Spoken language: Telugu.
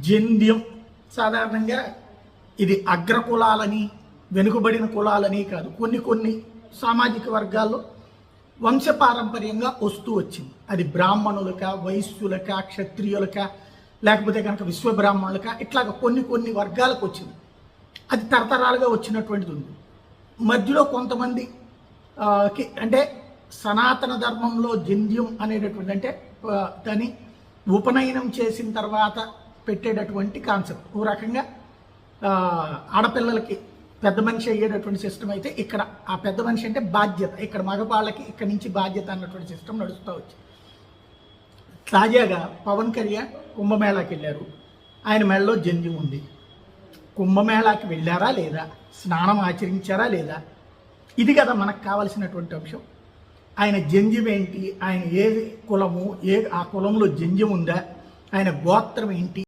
జంధ్యం సాధారణంగా ఇది అగ్రకులాలని వెనుకబడిన కులాలని కాదు, కొన్ని కొన్ని సామాజిక వర్గాల్లో వంశపారంపర్యంగా వస్తూ వచ్చింది. అది బ్రాహ్మణులక, వైశ్యులక, క్షత్రియులక, లేకపోతే కనుక విశ్వబ్రాహ్మణులక, ఇట్లాగ కొన్ని కొన్ని వర్గాలకు వచ్చింది. అది తరతరాలుగా వచ్చినటువంటిది ఉంది. మధ్యలో కొంతమంది అంటే సనాతన ధర్మంలో జంధ్యం అనేటటువంటి అంటే దాన్ని ఉపనయనం చేసిన తర్వాత పెట్టేటటువంటి కాన్సెప్ట్. ఓ రకంగా ఆడపిల్లలకి పెద్ద మనిషి అయ్యేటటువంటి సిస్టమ్ అయితే ఇక్కడ ఆ పెద్ద మనిషి అంటే బాధ్యత, ఇక్కడ మగవాళ్ళకి ఇక్కడి నుంచి బాధ్యత అన్నటువంటి సిస్టమ్ నడుస్తూ వచ్చింది. తాజాగా పవన్ కళ్యాణ్ కుంభమేళాకి వెళ్ళారు. ఆయన మెడలో జంధ్యం ఉంది. కుంభమేళాకి వెళ్ళారా లేదా, స్నానం ఆచరించారా లేదా, ఇది కదా మనకు కావాల్సినటువంటి అంశం. ఆయన జంధ్యం ఏంటి, ఆయన ఏ కులము, ఆ కులంలో జంధ్యం ఉందా, ఆయన గోత్రం ఏంటి,